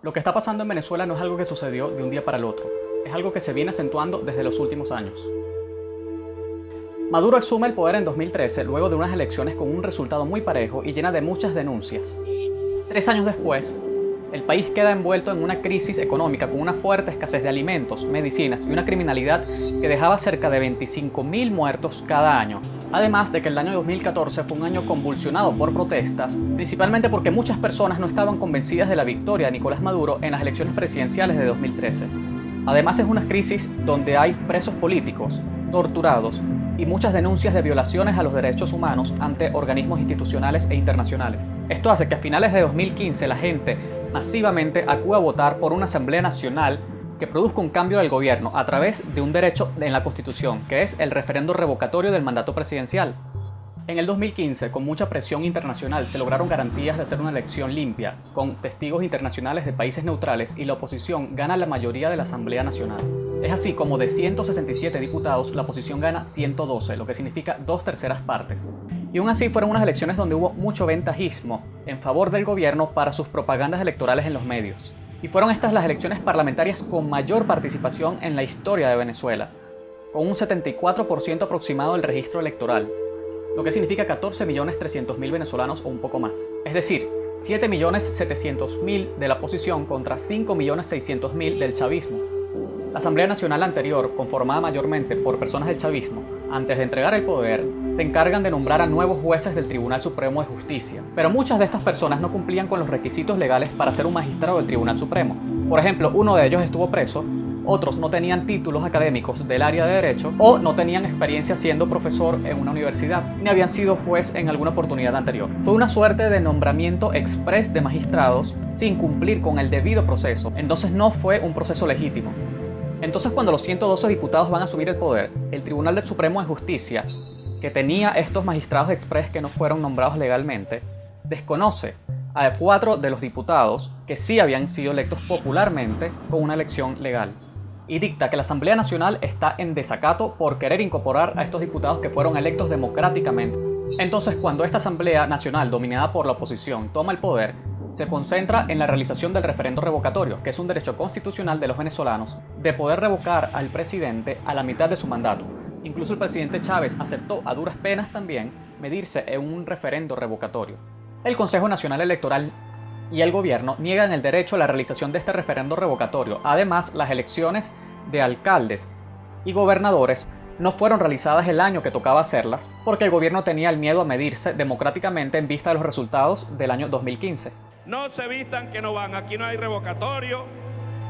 Lo que está pasando en Venezuela no es algo que sucedió de un día para el otro, es algo que se viene acentuando desde los últimos años. Maduro asume el poder en 2013 luego de unas elecciones con un resultado muy parejo y llena de muchas denuncias. 3 años después, el país queda envuelto en una crisis económica con una fuerte escasez de alimentos, medicinas y una criminalidad que dejaba cerca de 25.000 muertos cada año. Además de que el año 2014 fue un año convulsionado por protestas, principalmente porque muchas personas no estaban convencidas de la victoria de Nicolás Maduro en las elecciones presidenciales de 2013. Además es una crisis donde hay presos políticos, torturados y muchas denuncias de violaciones a los derechos humanos ante organismos institucionales e internacionales. Esto hace que a finales de 2015 la gente masivamente acuda a votar por una Asamblea Nacional que produzca un cambio del gobierno a través de un derecho en la Constitución, que es el referendo revocatorio del mandato presidencial. En el 2015, con mucha presión internacional, se lograron garantías de hacer una elección limpia, con testigos internacionales de países neutrales, y la oposición gana la mayoría de la Asamblea Nacional. Es así como de 167 diputados, la oposición gana 112, lo que significa 2/3 partes. Y aún así fueron unas elecciones donde hubo mucho ventajismo en favor del gobierno para sus propagandas electorales en los medios. Y fueron estas las elecciones parlamentarias con mayor participación en la historia de Venezuela, con un 74% aproximado del registro electoral, lo que significa 14.300.000 venezolanos o un poco más. Es decir, 7.700.000 de la oposición contra 5.600.000 del chavismo. La Asamblea Nacional anterior, conformada mayormente por personas del chavismo, antes de entregar el poder, se encargan de nombrar a nuevos jueces del Tribunal Supremo de Justicia. Pero muchas de estas personas no cumplían con los requisitos legales para ser un magistrado del Tribunal Supremo. Por ejemplo, uno de ellos estuvo preso, otros no tenían títulos académicos del área de Derecho o no tenían experiencia siendo profesor en una universidad, ni habían sido juez en alguna oportunidad anterior. Fue una suerte de nombramiento express de magistrados sin cumplir con el debido proceso, entonces no fue un proceso legítimo. Entonces, cuando los 112 diputados van a asumir el poder, el Tribunal del Supremo de Justicia, que tenía estos magistrados express que no fueron nombrados legalmente, desconoce a 4 de los diputados que sí habían sido electos popularmente con una elección legal, y dicta que la Asamblea Nacional está en desacato por querer incorporar a estos diputados que fueron electos democráticamente. Entonces, cuando esta Asamblea Nacional, dominada por la oposición, toma el poder, se concentra en la realización del referendo revocatorio, que es un derecho constitucional de los venezolanos de poder revocar al presidente a la mitad de su mandato. Incluso el presidente Chávez aceptó a duras penas también medirse en un referendo revocatorio. El Consejo Nacional Electoral y el gobierno niegan el derecho a la realización de este referendo revocatorio. Además, las elecciones de alcaldes y gobernadores no fueron realizadas el año que tocaba hacerlas porque el gobierno tenía el miedo a medirse democráticamente en vista de los resultados del año 2015. No se vistan que no van, aquí no hay revocatorio.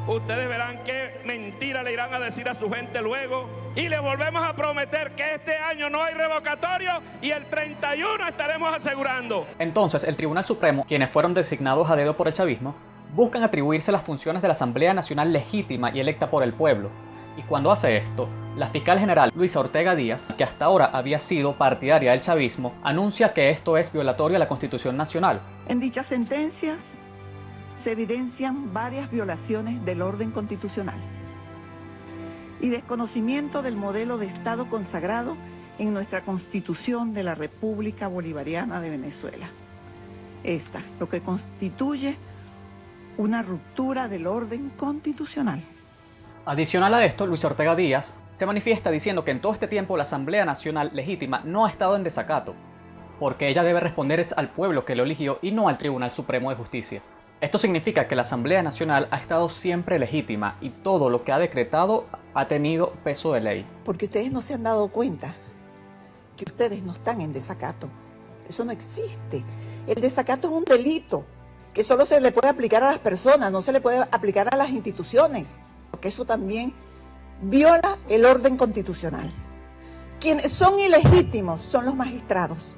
Ustedes verán qué mentira le irán a decir a su gente luego. Y le volvemos a prometer que este año no hay revocatorio y el 31 estaremos asegurando. Entonces, el Tribunal Supremo, quienes fueron designados a dedo por el chavismo, buscan atribuirse las funciones de la Asamblea Nacional legítima y electa por el pueblo. Y cuando hace esto, la fiscal general Luisa Ortega Díaz, que hasta ahora había sido partidaria del chavismo, anuncia que esto es violatorio a la Constitución Nacional. En dichas sentencias se evidencian varias violaciones del orden constitucional y desconocimiento del modelo de Estado consagrado en nuestra Constitución de la República Bolivariana de Venezuela. Esta, lo que constituye una ruptura del orden constitucional. Adicional a esto, Luisa Ortega Díaz se manifiesta diciendo que en todo este tiempo la Asamblea Nacional legítima no ha estado en desacato, porque ella debe responder al pueblo que lo eligió y no al Tribunal Supremo de Justicia. Esto significa que la Asamblea Nacional ha estado siempre legítima y todo lo que ha decretado ha tenido peso de ley. Porque ustedes no se han dado cuenta que ustedes no están en desacato. Eso no existe. El desacato es un delito que solo se le puede aplicar a las personas, no se le puede aplicar a las instituciones, porque eso también viola el orden constitucional. Quienes son ilegítimos son los magistrados.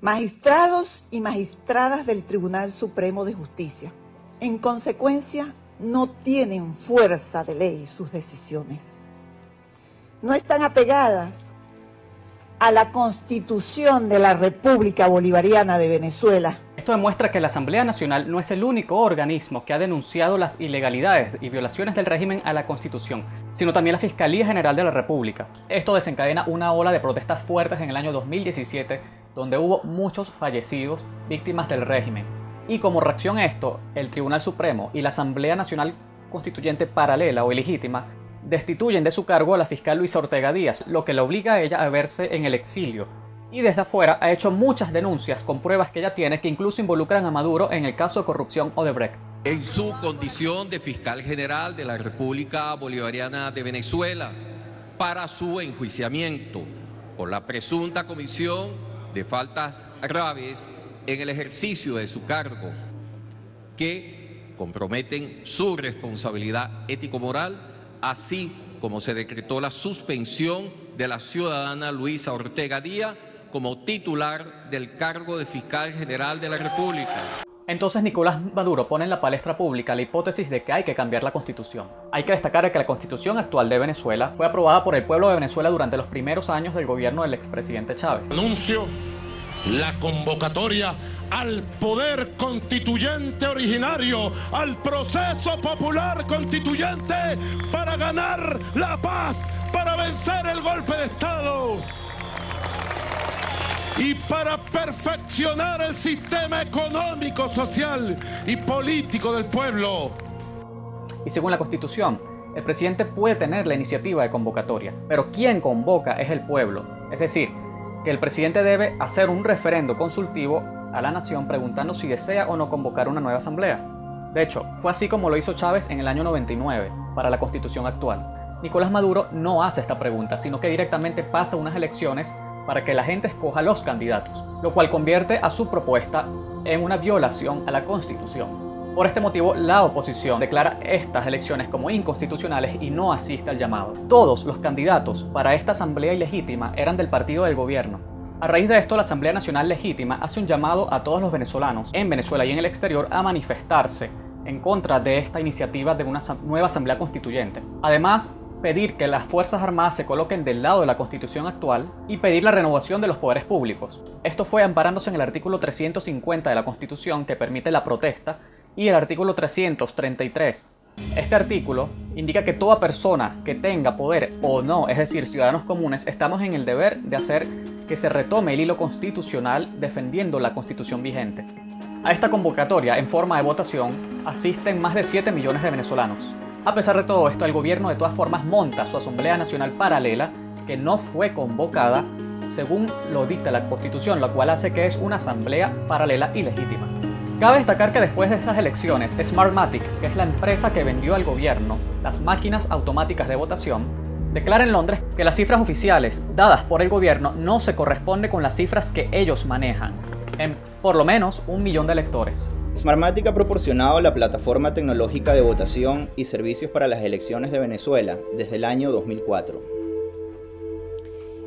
Magistrados y magistradas del Tribunal Supremo de Justicia. En consecuencia, no tienen fuerza de ley sus decisiones. No están apegadas a la Constitución de la República Bolivariana de Venezuela. Esto demuestra que la Asamblea Nacional no es el único organismo que ha denunciado las ilegalidades y violaciones del régimen a la Constitución, sino también la Fiscalía General de la República. Esto desencadena una ola de protestas fuertes en el año 2017, donde hubo muchos fallecidos víctimas del régimen. Y como reacción a esto, el Tribunal Supremo y la Asamblea Nacional Constituyente paralela o ilegítima destituyen de su cargo a la fiscal Luisa Ortega Díaz, lo que la obliga a ella a verse en el exilio. Y desde afuera ha hecho muchas denuncias con pruebas que ella tiene que incluso involucran a Maduro en el caso de corrupción Odebrecht. En su condición de fiscal general de la República Bolivariana de Venezuela, para su enjuiciamiento por la presunta comisión de faltas graves en el ejercicio de su cargo, que comprometen su responsabilidad ético-moral, así como se decretó la suspensión de la ciudadana Luisa Ortega Díaz como titular del cargo de fiscal general de la República. Entonces Nicolás Maduro pone en la palestra pública la hipótesis de que hay que cambiar la Constitución. Hay que destacar que la Constitución actual de Venezuela fue aprobada por el pueblo de Venezuela durante los primeros años del gobierno del expresidente Chávez. Anuncio la convocatoria al poder constituyente originario, al proceso popular constituyente para ganar la paz, para vencer el golpe de Estado y para perfeccionar el sistema económico, social y político del pueblo. Y según la Constitución, el presidente puede tener la iniciativa de convocatoria, pero quien convoca es el pueblo. Es decir, que el presidente debe hacer un referendo consultivo a la nación preguntando si desea o no convocar una nueva asamblea. De hecho, fue así como lo hizo Chávez en el año 99 para la Constitución actual. Nicolás Maduro no hace esta pregunta, sino que directamente pasa unas elecciones para que la gente escoja los candidatos, lo cual convierte a su propuesta en una violación a la Constitución. Por este motivo, la oposición declara estas elecciones como inconstitucionales y no asiste al llamado. Todos los candidatos para esta asamblea ilegítima eran del partido del gobierno. A raíz de esto, la Asamblea Nacional Legítima hace un llamado a todos los venezolanos en Venezuela y en el exterior a manifestarse en contra de esta iniciativa de una nueva asamblea constituyente. Además, pedir que las Fuerzas Armadas se coloquen del lado de la Constitución actual y pedir la renovación de los poderes públicos. Esto fue amparándose en el artículo 350 de la Constitución, que permite la protesta, y el artículo 333. Este artículo indica que toda persona que tenga poder o no, es decir, ciudadanos comunes, estamos en el deber de hacer que se retome el hilo constitucional defendiendo la Constitución vigente. A esta convocatoria en forma de votación asisten más de 7 millones de venezolanos. A pesar de todo esto, el gobierno de todas formas monta su Asamblea Nacional paralela, que no fue convocada según lo dicta la Constitución, lo cual hace que es una asamblea paralela ilegítima. Cabe destacar que después de estas elecciones, Smartmatic, que es la empresa que vendió al gobierno las máquinas automáticas de votación, declara en Londres que las cifras oficiales dadas por el gobierno no se corresponden con las cifras que ellos manejan, en por lo menos 1 millón de electores. Smartmatic ha proporcionado la plataforma tecnológica de votación y servicios para las elecciones de Venezuela desde el año 2004.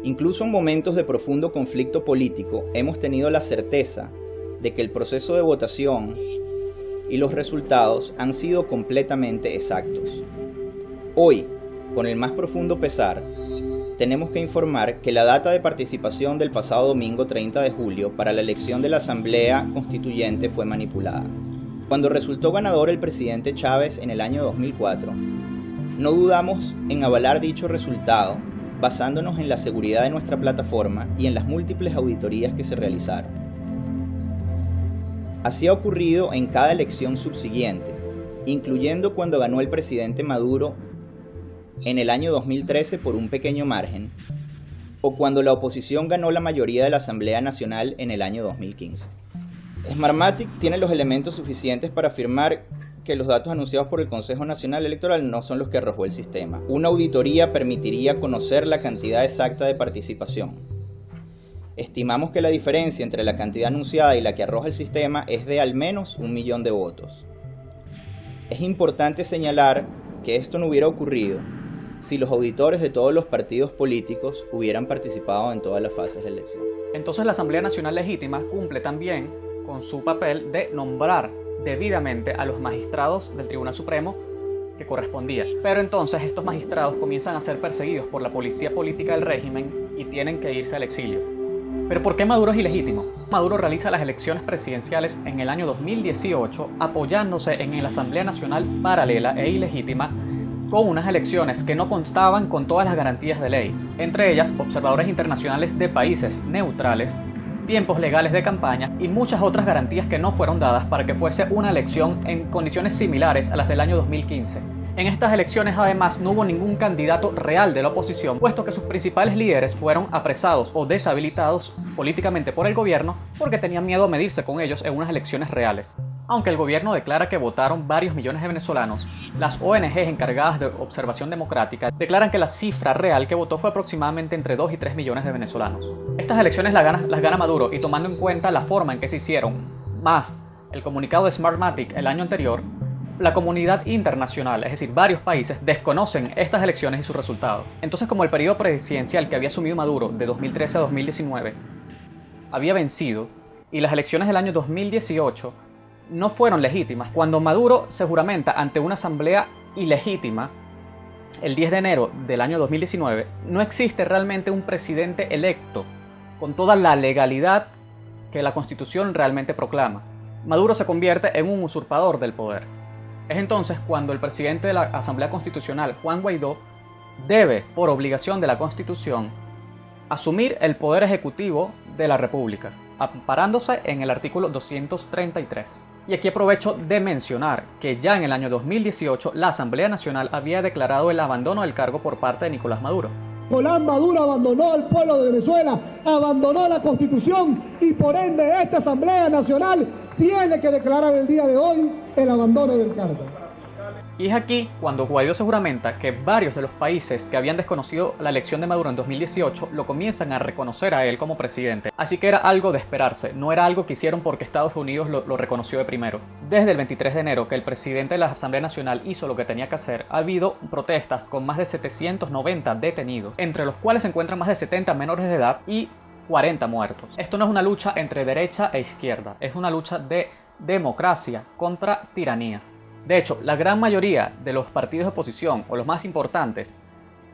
Incluso en momentos de profundo conflicto político, hemos tenido la certeza de que el proceso de votación y los resultados han sido completamente exactos. Hoy, con el más profundo pesar, tenemos que informar que la data de participación del pasado domingo 30 de julio para la elección de la Asamblea Constituyente fue manipulada. Cuando resultó ganador el presidente Chávez en el año 2004, no dudamos en avalar dicho resultado basándonos en la seguridad de nuestra plataforma y en las múltiples auditorías que se realizaron. Así ha ocurrido en cada elección subsiguiente, incluyendo cuando ganó el presidente Maduro en el año 2013 por un pequeño margen, o cuando la oposición ganó la mayoría de la Asamblea Nacional en el año 2015. Smartmatic tiene los elementos suficientes para afirmar que los datos anunciados por el Consejo Nacional Electoral no son los que arrojó el sistema. Una auditoría permitiría conocer la cantidad exacta de participación. Estimamos que la diferencia entre la cantidad anunciada y la que arroja el sistema es de al menos 1 millón de votos. Es importante señalar que esto no hubiera ocurrido si los auditores de todos los partidos políticos hubieran participado en todas las fases de elección. Entonces la Asamblea Nacional Legítima cumple también con su papel de nombrar debidamente a los magistrados del Tribunal Supremo que correspondía. Pero entonces estos magistrados comienzan a ser perseguidos por la policía política del régimen y tienen que irse al exilio. ¿Pero por qué Maduro es ilegítimo? Maduro realiza las elecciones presidenciales en el año 2018 apoyándose en la Asamblea Nacional paralela e ilegítima con unas elecciones que no constaban con todas las garantías de ley, entre ellas observadores internacionales de países neutrales tiempos legales de campaña y muchas otras garantías que no fueron dadas para que fuese una elección en condiciones similares a las del año 2015. En estas elecciones además no hubo ningún candidato real de la oposición, puesto que sus principales líderes fueron apresados o deshabilitados políticamente por el gobierno porque tenían miedo a medirse con ellos en unas elecciones reales. Aunque el gobierno declara que votaron varios millones de venezolanos, las ONGs encargadas de observación democrática declaran que la cifra real que votó fue aproximadamente entre 2 y 3 millones de venezolanos. Estas elecciones las gana Maduro, y tomando en cuenta la forma en que se hicieron, más el comunicado de Smartmatic el año anterior, la comunidad internacional, es decir, varios países, desconocen estas elecciones y sus resultados. Entonces, como el periodo presidencial que había asumido Maduro de 2013 a 2019 había vencido y las elecciones del año 2018 no fueron legítimas, cuando Maduro se juramenta ante una asamblea ilegítima el 10 de enero del año 2019, no existe realmente un presidente electo con toda la legalidad que la Constitución realmente proclama. Maduro se convierte en un usurpador del poder. Es entonces cuando el presidente de la Asamblea Constitucional, Juan Guaidó, debe, por obligación de la Constitución, asumir el poder ejecutivo de la República, amparándose en el artículo 233. Y aquí aprovecho de mencionar que ya en el año 2018 la Asamblea Nacional había declarado el abandono del cargo por parte de Nicolás Maduro. Nicolás Maduro abandonó al pueblo de Venezuela, abandonó la Constitución y por ende esta Asamblea Nacional tiene que declarar el día de hoy el abandono del cargo. Y es aquí cuando Guaidó se juramenta que varios de los países que habían desconocido la elección de Maduro en 2018 lo comienzan a reconocer a él como presidente. Así que era algo de esperarse, no era algo que hicieron porque Estados Unidos lo reconoció de primero. Desde el 23 de enero que el presidente de la Asamblea Nacional hizo lo que tenía que hacer, ha habido protestas con más de 790 detenidos, entre los cuales se encuentran más de 70 menores de edad y 40 muertos. Esto no es una lucha entre derecha e izquierda, es una lucha de democracia contra tiranía. De hecho, la gran mayoría de los partidos de oposición, o los más importantes,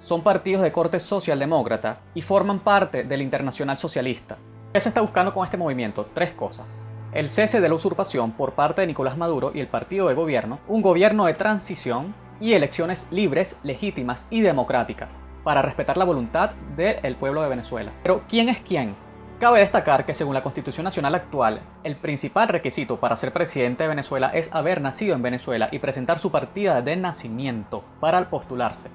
son partidos de corte socialdemócrata y forman parte del Internacional Socialista. ¿Qué se está buscando con este movimiento? Tres cosas. El cese de la usurpación por parte de Nicolás Maduro y el partido de gobierno, un gobierno de transición y elecciones libres, legítimas y democráticas, para respetar la voluntad del pueblo de Venezuela. Pero, ¿quién es quién? Cabe destacar que según la Constitución Nacional actual, el principal requisito para ser presidente de Venezuela es haber nacido en Venezuela y presentar su partida de nacimiento para postularse.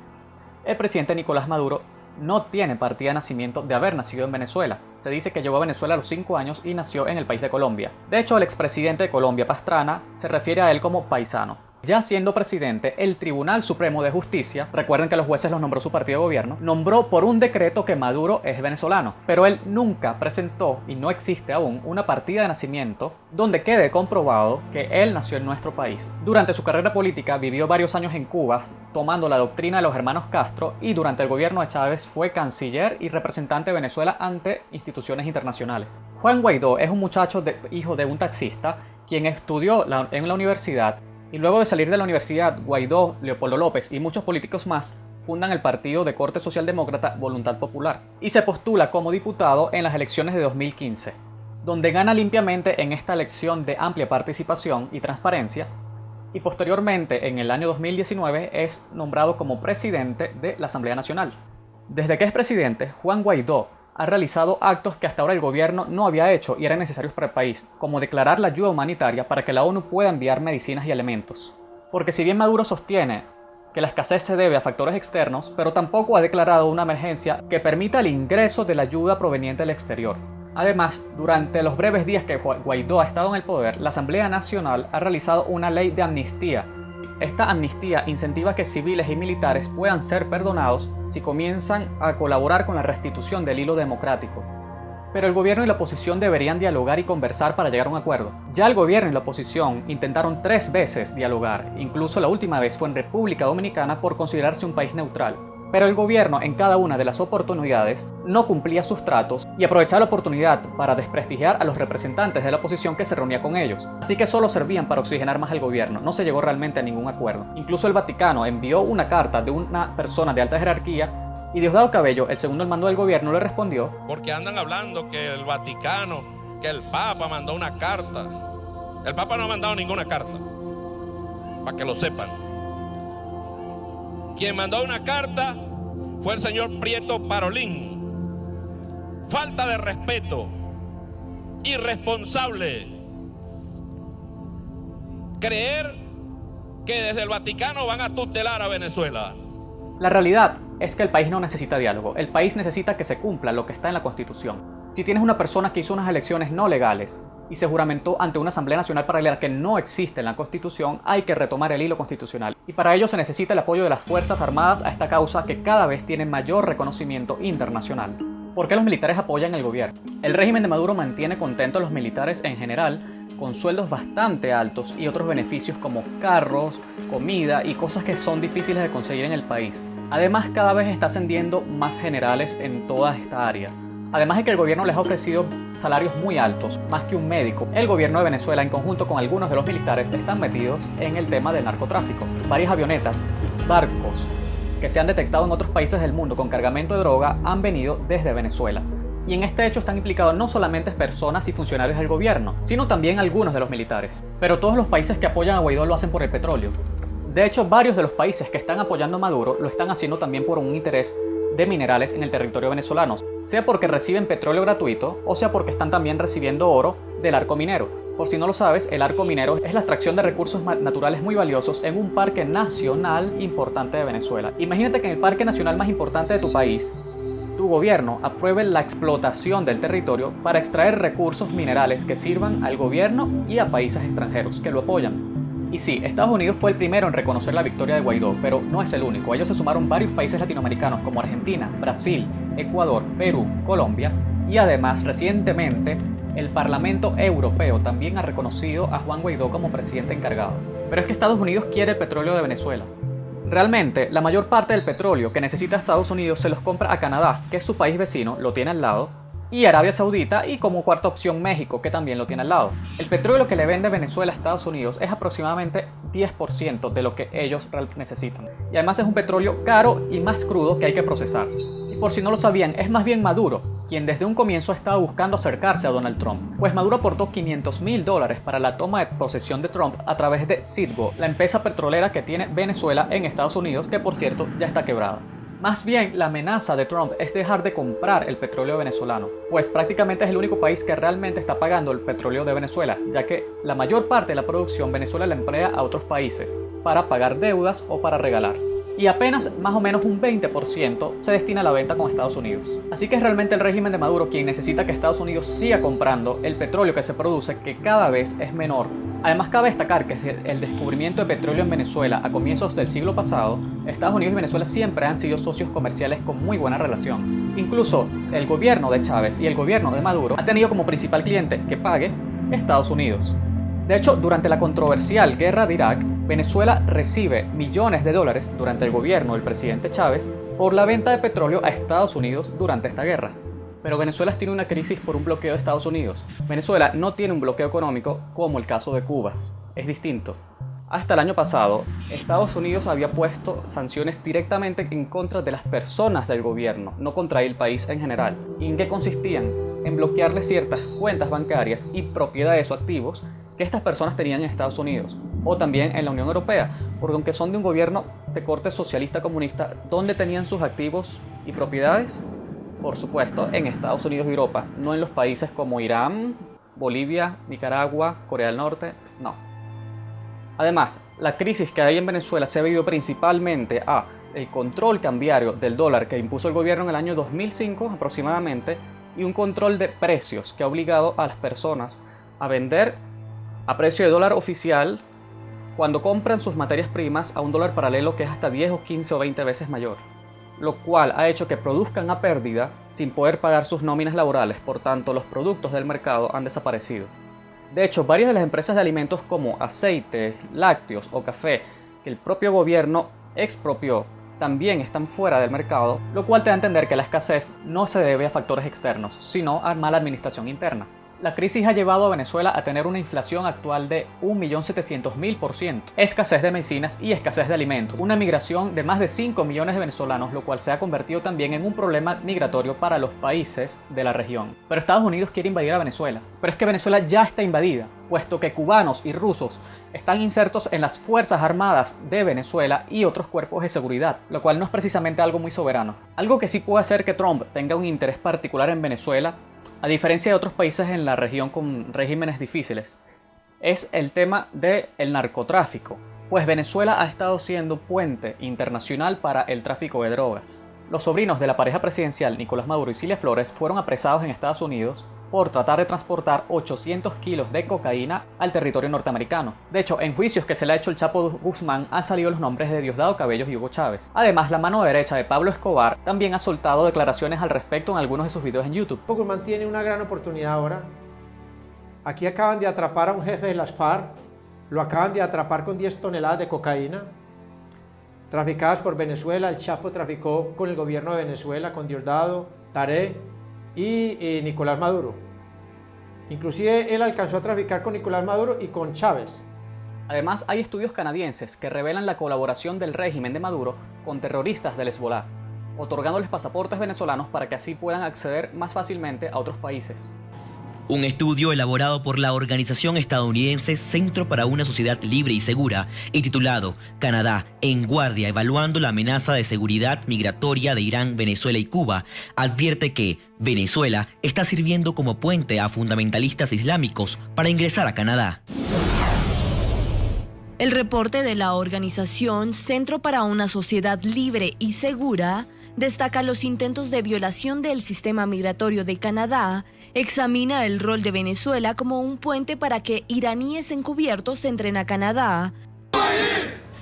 El presidente Nicolás Maduro no tiene partida de nacimiento de haber nacido en Venezuela. Se dice que llegó a Venezuela a los 5 años y nació en el país de Colombia. De hecho, el expresidente de Colombia, Pastrana, se refiere a él como paisano. Ya siendo presidente, el Tribunal Supremo de Justicia, recuerden que los jueces los nombró su partido de gobierno, nombró por un decreto que Maduro es venezolano, pero él nunca presentó, y no existe aún, una partida de nacimiento donde quede comprobado que él nació en nuestro país. Durante su carrera política vivió varios años en Cuba, tomando la doctrina de los hermanos Castro, y durante el gobierno de Chávez fue canciller y representante de Venezuela ante instituciones internacionales. Juan Guaidó es un muchacho hijo de un taxista, quien estudió en la universidad. Y luego de salir de la universidad, Guaidó, Leopoldo López y muchos políticos más fundan el partido de corte socialdemócrata Voluntad Popular y se postula como diputado en las elecciones de 2015, donde gana limpiamente en esta elección de amplia participación y transparencia, y posteriormente en el año 2019 es nombrado como presidente de la Asamblea Nacional. Desde que es presidente, Juan Guaidó ha realizado actos que hasta ahora el gobierno no había hecho y eran necesarios para el país, como declarar la ayuda humanitaria para que la ONU pueda enviar medicinas y alimentos. Porque si bien Maduro sostiene que la escasez se debe a factores externos, pero tampoco ha declarado una emergencia que permita el ingreso de la ayuda proveniente del exterior. Además, durante los breves días que Guaidó ha estado en el poder, la Asamblea Nacional ha realizado una ley de amnistía. Esta amnistía incentiva que civiles y militares puedan ser perdonados si comienzan a colaborar con la restitución del hilo democrático. Pero el gobierno y la oposición deberían dialogar y conversar para llegar a un acuerdo. Ya el gobierno y la oposición intentaron 3 veces dialogar, incluso la última vez fue en República Dominicana por considerarse un país neutral. Pero el gobierno en cada una de las oportunidades no cumplía sus tratos y aprovechaba la oportunidad para desprestigiar a los representantes de la oposición que se reunía con ellos. Así que solo servían para oxigenar más al gobierno, no se llegó realmente a ningún acuerdo. Incluso el Vaticano envió una carta de una persona de alta jerarquía y Diosdado Cabello, el segundo al mando del gobierno, le respondió: porque andan hablando que el Vaticano, que el Papa mandó una carta. El Papa no ha mandado ninguna carta, para que lo sepan. Quien mandó una carta fue el señor Prieto Parolín. Falta de respeto irresponsable creer que desde el Vaticano van a tutelar a Venezuela. La realidad es que el país no necesita diálogo, el país necesita que se cumpla lo que está en la Constitución. Si tienes una persona que hizo unas elecciones no legales y se juramentó ante una Asamblea Nacional paralela que no existe en la Constitución, hay que retomar el hilo constitucional. Y para ello se necesita el apoyo de las Fuerzas Armadas a esta causa que cada vez tiene mayor reconocimiento internacional. ¿Por qué los militares apoyan el gobierno? El régimen de Maduro mantiene contentos a los militares en general, con sueldos bastante altos y otros beneficios como carros, comida y cosas que son difíciles de conseguir en el país. Además, cada vez está ascendiendo más generales en toda esta área. Además de que el gobierno les ha ofrecido salarios muy altos, más que un médico. El gobierno de Venezuela, en conjunto con algunos de los militares, están metidos en el tema del narcotráfico. Varias avionetas y barcos que se han detectado en otros países del mundo con cargamento de droga han venido desde Venezuela. Y en este hecho están implicados no solamente personas y funcionarios del gobierno, sino también algunos de los militares. Pero todos los países que apoyan a Guaidó lo hacen por el petróleo. De hecho, varios de los países que están apoyando a Maduro lo están haciendo también por un interés de minerales en el territorio venezolano, sea porque reciben petróleo gratuito o sea porque están también recibiendo oro del arco minero. Por si no lo sabes, el arco minero es la extracción de recursos naturales muy valiosos en un parque nacional importante de Venezuela. Imagínate que en el parque nacional más importante de tu país, tu gobierno apruebe la explotación del territorio para extraer recursos minerales que sirvan al gobierno y a países extranjeros que lo apoyan. Y sí, Estados Unidos fue el primero en reconocer la victoria de Guaidó, pero no es el único. A ellos se sumaron varios países latinoamericanos como Argentina, Brasil, Ecuador, Perú, Colombia y además recientemente el Parlamento Europeo también ha reconocido a Juan Guaidó como presidente encargado. Pero es que Estados Unidos quiere el petróleo de Venezuela. Realmente, la mayor parte del petróleo que necesita Estados Unidos se los compra a Canadá, que es su país vecino, lo tiene al lado, y Arabia Saudita, y como cuarta opción México, que también lo tiene al lado. El petróleo que le vende Venezuela a Estados Unidos es aproximadamente 10% de lo que ellos necesitan. Y además es un petróleo caro y más crudo que hay que procesar. Y por si no lo sabían, es más bien Maduro quien desde un comienzo ha estado buscando acercarse a Donald Trump, pues Maduro aportó $500.000 para la toma de posesión de Trump a través de Citgo, la empresa petrolera que tiene Venezuela en Estados Unidos, que por cierto ya está quebrada. Más bien, la amenaza de Trump es dejar de comprar el petróleo venezolano, pues prácticamente es el único país que realmente está pagando el petróleo de Venezuela, ya que la mayor parte de la producción Venezuela la emplea a otros países para pagar deudas o para regalar. Y apenas más o menos un 20% se destina a la venta con Estados Unidos. Así que es realmente el régimen de Maduro quien necesita que Estados Unidos siga comprando el petróleo que se produce, que cada vez es menor. Además, cabe destacar que desde el descubrimiento de petróleo en Venezuela a comienzos del siglo pasado, Estados Unidos y Venezuela siempre han sido socios comerciales con muy buena relación. Incluso el gobierno de Chávez y el gobierno de Maduro ha tenido como principal cliente que pague Estados Unidos. De hecho, durante la controversial guerra de Irak, Venezuela recibe millones de dólares durante el gobierno del presidente Chávez por la venta de petróleo a Estados Unidos durante esta guerra. Pero Venezuela tiene una crisis por un bloqueo de Estados Unidos. Venezuela no tiene un bloqueo económico como el caso de Cuba. Es distinto. Hasta el año pasado, Estados Unidos había puesto sanciones directamente en contra de las personas del gobierno, no contra el país en general. ¿Y en qué consistían? En bloquearle ciertas cuentas bancarias y propiedades o activos que estas personas tenían en Estados Unidos o también en la Unión Europea, porque aunque son de un gobierno de corte socialista comunista, ¿dónde tenían sus activos y propiedades? Por supuesto, en Estados Unidos y Europa, no en los países como Irán, Bolivia, Nicaragua, Corea del Norte, no. Además, la crisis que hay en Venezuela se ha debido principalmente a el control cambiario del dólar que impuso el gobierno en el año 2005 aproximadamente y un control de precios que ha obligado a las personas a vender a precio de dólar oficial cuando compran sus materias primas a un dólar paralelo que es hasta 10 o 15 o 20 veces mayor, lo cual ha hecho que produzcan a pérdida sin poder pagar sus nóminas laborales, por tanto los productos del mercado han desaparecido. De hecho, varias de las empresas de alimentos como aceite, lácteos o café que el propio gobierno expropió también están fuera del mercado, lo cual te da a entender que la escasez no se debe a factores externos, sino a mala administración interna. La crisis ha llevado a Venezuela a tener una inflación actual de 1.700.000%, escasez de medicinas y escasez de alimentos, una migración de más de 5 millones de venezolanos, lo cual se ha convertido también en un problema migratorio para los países de la región. Pero Estados Unidos quiere invadir a Venezuela, pero es que Venezuela ya está invadida, puesto que cubanos y rusos están insertos en las Fuerzas Armadas de Venezuela y otros cuerpos de seguridad, lo cual no es precisamente algo muy soberano. Algo que sí puede hacer que Trump tenga un interés particular en Venezuela a diferencia de otros países en la región con regímenes difíciles, es el tema del narcotráfico, pues Venezuela ha estado siendo puente internacional para el tráfico de drogas. Los sobrinos de la pareja presidencial Nicolás Maduro y Cilia Flores fueron apresados en Estados Unidos por tratar de transportar 800 kilos de cocaína al territorio norteamericano. De hecho, en juicios que se le ha hecho el Chapo Guzmán han salido los nombres de Diosdado Cabellos y Hugo Chávez. Además, la mano derecha de Pablo Escobar también ha soltado declaraciones al respecto en algunos de sus videos en YouTube. Guzmán tiene una gran oportunidad ahora. Aquí acaban de atrapar a un jefe de las FARC, lo acaban de atrapar con 10 toneladas de cocaína, traficadas por Venezuela. El Chapo traficó con el gobierno de Venezuela, con Diosdado, Tarek y Nicolás Maduro. Inclusive él alcanzó a traficar con Nicolás Maduro y con Chávez. Además, hay estudios canadienses que revelan la colaboración del régimen de Maduro con terroristas del Hezbollah, otorgándoles pasaportes venezolanos para que así puedan acceder más fácilmente a otros países. Un estudio elaborado por la organización estadounidense Centro para una Sociedad Libre y Segura y titulado Canadá en guardia evaluando la amenaza de seguridad migratoria de Irán, Venezuela y Cuba advierte que Venezuela está sirviendo como puente a fundamentalistas islámicos para ingresar a Canadá. El reporte de la organización Centro para una Sociedad Libre y Segura destaca los intentos de violación del sistema migratorio de Canadá, examina el rol de Venezuela como un puente para que iraníes encubiertos entren a Canadá.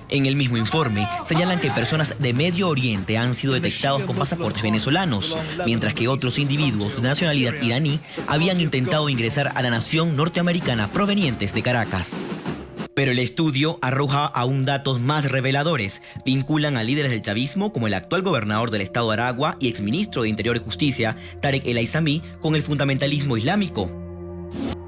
En el mismo informe señalan que personas de Medio Oriente han sido detectados con pasaportes venezolanos, mientras que otros individuos de nacionalidad iraní habían intentado ingresar a la nación norteamericana provenientes de Caracas. Pero el estudio arroja aún datos más reveladores. Vinculan a líderes del chavismo como el actual gobernador del estado de Aragua y exministro de Interior y Justicia, Tarek El Aissami, con el fundamentalismo islámico.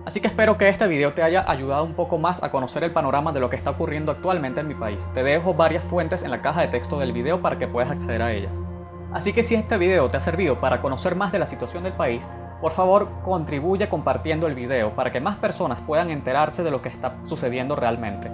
Así que espero que este video te haya ayudado un poco más a conocer el panorama de lo que está ocurriendo actualmente en mi país. Te dejo varias fuentes en la caja de texto del video para que puedas acceder a ellas. Así que si este video te ha servido para conocer más de la situación del país, por favor contribuye compartiendo el video para que más personas puedan enterarse de lo que está sucediendo realmente.